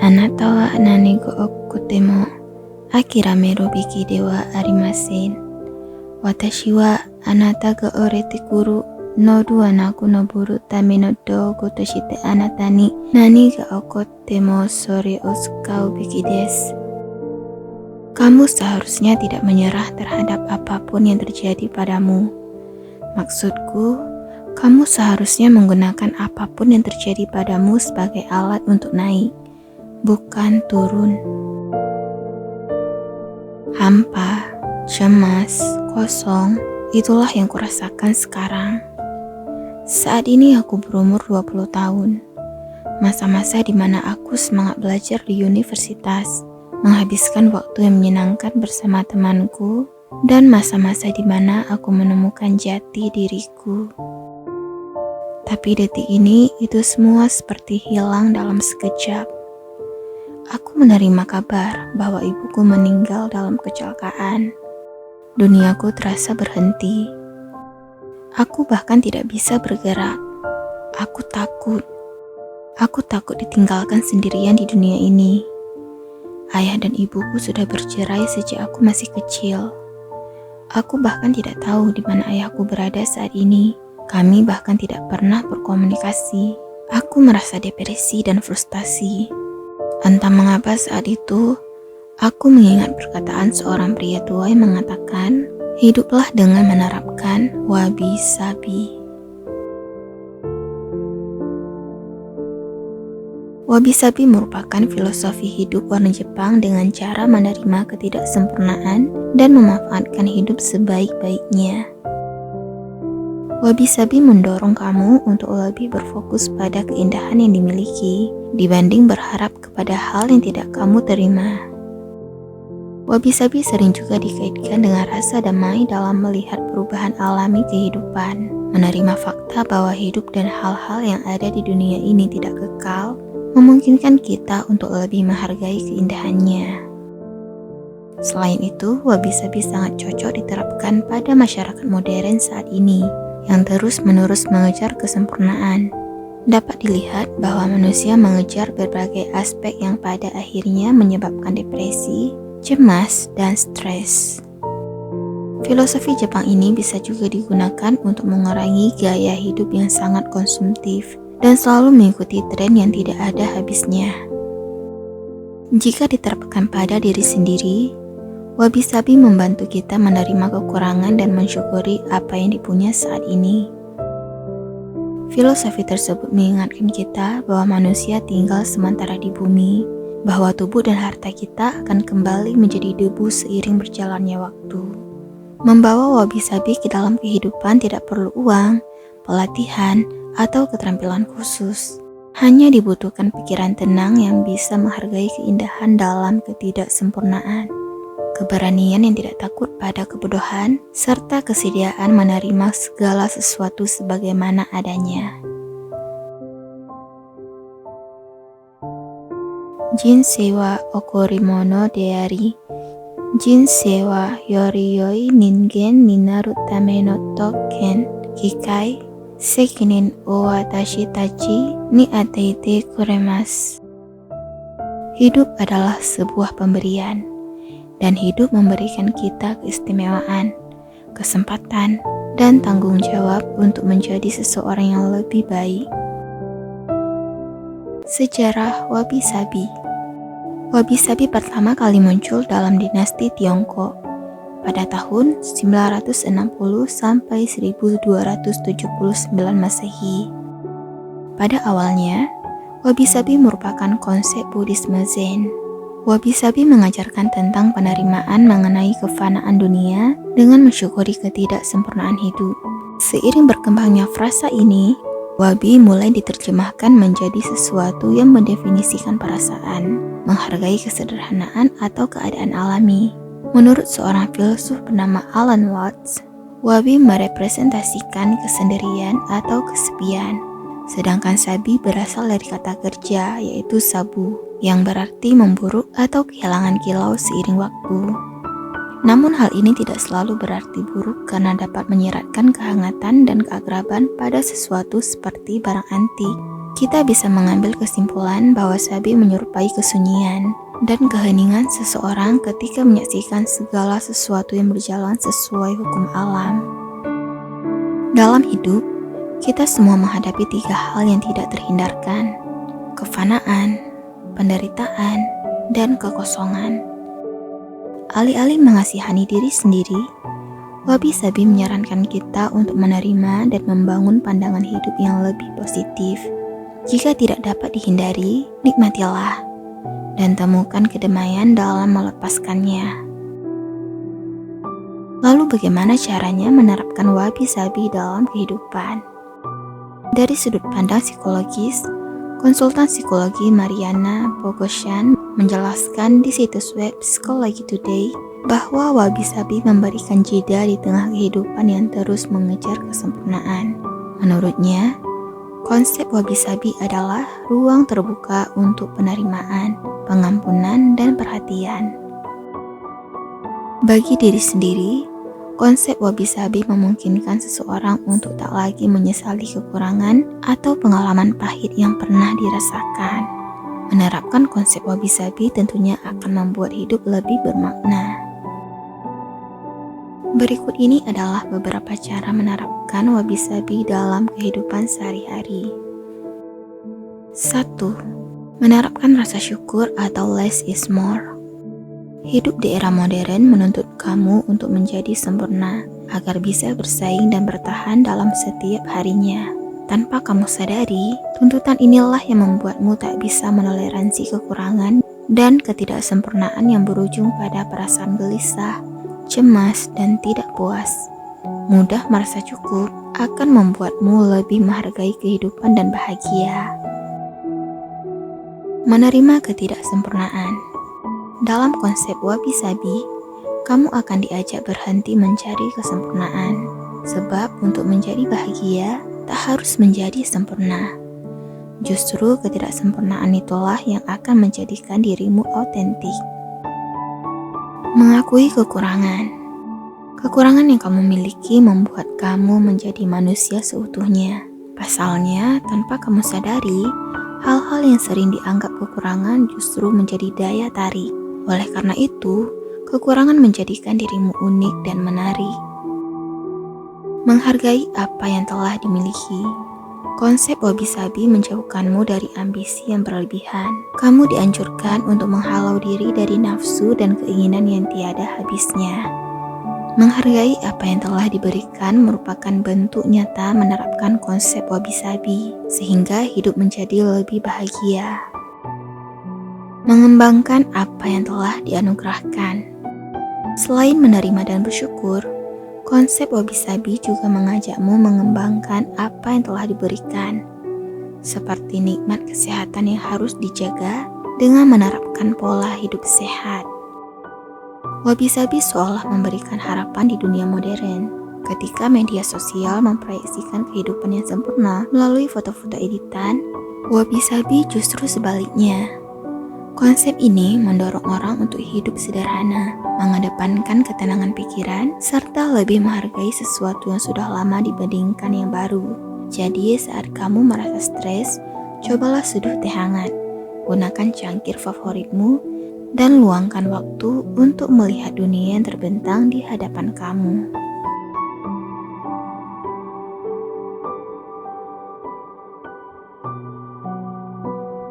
Anata wa nani go okute mo akirame ro biki de wa arimasen. Watashi wa anata ga orete kuru no duanaku no buru tame no dougo toshite anata ni nani ga okote mo sore osukau biki desu. Kamu seharusnya tidak menyerah terhadap apapun yang terjadi padamu. Maksudku, kamu seharusnya menggunakan apapun yang terjadi padamu sebagai alat untuk naik, bukan turun. Hampa, cemas, kosong, itulah yang kurasakan sekarang. Saat ini aku berumur 20 tahun. Masa-masa di mana aku semangat belajar di universitas, menghabiskan waktu yang menyenangkan bersama temanku, dan masa-masa di mana aku menemukan jati diriku. Tapi detik ini itu semua seperti hilang dalam sekejap. Aku menerima kabar bahwa ibuku meninggal dalam kecelakaan. Duniaku terasa berhenti. Aku bahkan tidak bisa bergerak. Aku takut. Aku takut ditinggalkan sendirian di dunia ini. Ayah dan ibuku sudah bercerai sejak aku masih kecil. Aku bahkan tidak tahu di mana ayahku berada saat ini. Kami bahkan tidak pernah berkomunikasi. Aku merasa depresi dan frustasi. Entah mengapa saat itu, aku mengingat perkataan seorang pria tua yang mengatakan, hiduplah dengan menerapkan wabi-sabi. Wabi-sabi merupakan filosofi hidup orang Jepang dengan cara menerima ketidaksempurnaan dan memanfaatkan hidup sebaik-baiknya. Wabi-sabi mendorong kamu untuk lebih berfokus pada keindahan yang dimiliki dibanding berharap kepada hal yang tidak kamu terima. Wabi-sabi sering juga dikaitkan dengan rasa damai dalam melihat perubahan alami kehidupan, menerima fakta bahwa hidup dan hal-hal yang ada di dunia ini tidak kekal, memungkinkan kita untuk lebih menghargai keindahannya. Selain itu, wabi-sabi sangat cocok diterapkan pada masyarakat modern saat ini, yang terus-menerus mengejar kesempurnaan. Dapat dilihat bahwa manusia mengejar berbagai aspek yang pada akhirnya menyebabkan depresi, cemas, dan stres. Filosofi Jepang ini bisa juga digunakan untuk mengurangi gaya hidup yang sangat konsumtif dan selalu mengikuti tren yang tidak ada habisnya. Jika diterapkan pada diri sendiri, wabi-sabi membantu kita menerima kekurangan dan mensyukuri apa yang dipunya saat ini. Filosofi tersebut mengingatkan kita bahwa manusia tinggal sementara di bumi, bahwa tubuh dan harta kita akan kembali menjadi debu seiring berjalannya waktu. Membawa wabi-sabi ke dalam kehidupan tidak perlu uang, pelatihan, atau keterampilan khusus. Hanya dibutuhkan pikiran tenang yang bisa menghargai keindahan dalam ketidaksempurnaan, keberanian yang tidak takut pada kebodohan, serta kesediaan menerima segala sesuatu sebagaimana adanya. Jinsei wa okorimono deari. Jinsei wa yoriyoi ningen ni naru tame no token kikai sekinin o watashi tachi ni ateite kuremasu. Hidup adalah sebuah pemberian, dan hidup memberikan kita keistimewaan, kesempatan, dan tanggung jawab untuk menjadi seseorang yang lebih baik. Sejarah wabi-sabi. Wabi-sabi pertama kali muncul dalam dinasti Tiongkok pada tahun 960 sampai 1279 Masehi. Pada awalnya, wabi-sabi merupakan konsep Buddhisme Zen. Wabi-sabi mengajarkan tentang penerimaan mengenai kefanaan dunia dengan mensyukuri ketidaksempurnaan hidup. Seiring berkembangnya frasa ini, wabi mulai diterjemahkan menjadi sesuatu yang mendefinisikan perasaan, menghargai kesederhanaan atau keadaan alami. Menurut seorang filsuf bernama Alan Watts, wabi merepresentasikan kesendirian atau kesepian, sedangkan sabi berasal dari kata kerja yaitu sabu, yang berarti memburuk atau kehilangan kilau seiring waktu. Namun hal ini tidak selalu berarti buruk karena dapat menyiratkan kehangatan dan keakraban pada sesuatu seperti barang antik. Kita bisa mengambil kesimpulan bahwa wabi menyerupai kesunyian dan keheningan seseorang ketika menyaksikan segala sesuatu yang berjalan sesuai hukum alam. Dalam hidup, kita semua menghadapi 3 hal yang tidak terhindarkan: kefanaan, penderitaan, dan kekosongan. Alih-alih mengasihani diri sendiri, wabi-sabi menyarankan kita untuk menerima dan membangun pandangan hidup yang lebih positif. Jika tidak dapat dihindari, nikmatilah dan temukan kedamaian dalam melepaskannya. Lalu bagaimana caranya menerapkan wabi-sabi dalam kehidupan? Dari sudut pandang psikologis, konsultan psikologi Mariana Bogosian menjelaskan di situs web Psychology Today bahwa wabi-sabi memberikan jeda di tengah kehidupan yang terus mengejar kesempurnaan. Menurutnya, konsep wabi-sabi adalah ruang terbuka untuk penerimaan, pengampunan, dan perhatian. Bagi diri sendiri, konsep wabi-sabi memungkinkan seseorang untuk tak lagi menyesali kekurangan atau pengalaman pahit yang pernah dirasakan. Menerapkan konsep wabi-sabi tentunya akan membuat hidup lebih bermakna. Berikut ini adalah beberapa cara menerapkan wabi-sabi dalam kehidupan sehari-hari. 1. Menerapkan rasa syukur atau less is more. Hidup di era modern menuntut kamu untuk menjadi sempurna agar bisa bersaing dan bertahan dalam setiap harinya. Tanpa kamu sadari, tuntutan inilah yang membuatmu tak bisa menoleransi kekurangan dan ketidaksempurnaan yang berujung pada perasaan gelisah, cemas, dan tidak puas. Mudah merasa cukup akan membuatmu lebih menghargai kehidupan dan bahagia. Menerima ketidaksempurnaan. Dalam konsep wabi-sabi, kamu akan diajak berhenti mencari kesempurnaan. Sebab untuk menjadi bahagia, tak harus menjadi sempurna. Justru ketidaksempurnaan itulah yang akan menjadikan dirimu autentik. Mengakui kekurangan. Kekurangan yang kamu miliki membuat kamu menjadi manusia seutuhnya. Pasalnya, tanpa kamu sadari, hal-hal yang sering dianggap kekurangan justru menjadi daya tarik. Oleh karena itu, kekurangan menjadikan dirimu unik dan menarik. Menghargai apa yang telah dimiliki. Konsep wabi-sabi menjauhkanmu dari ambisi yang berlebihan. Kamu dianjurkan untuk menghalau diri dari nafsu dan keinginan yang tiada habisnya. Menghargai apa yang telah diberikan merupakan bentuk nyata menerapkan konsep wabi-sabi, sehingga hidup menjadi lebih bahagia. Mengembangkan apa yang telah dianugerahkan. Selain menerima dan bersyukur, konsep wabi-sabi juga mengajakmu mengembangkan apa yang telah diberikan, seperti nikmat kesehatan yang harus dijaga dengan menerapkan pola hidup sehat. Wabi-sabi seolah memberikan harapan di dunia modern, ketika media sosial memproyeksikan kehidupan yang sempurna melalui foto-foto editan. Wabi-sabi justru sebaliknya. Konsep ini mendorong orang untuk hidup sederhana, mengedepankan ketenangan pikiran, serta lebih menghargai sesuatu yang sudah lama dibandingkan yang baru. Jadi saat kamu merasa stres, cobalah seduh teh hangat, gunakan cangkir favoritmu, dan luangkan waktu untuk melihat dunia yang terbentang di hadapan kamu.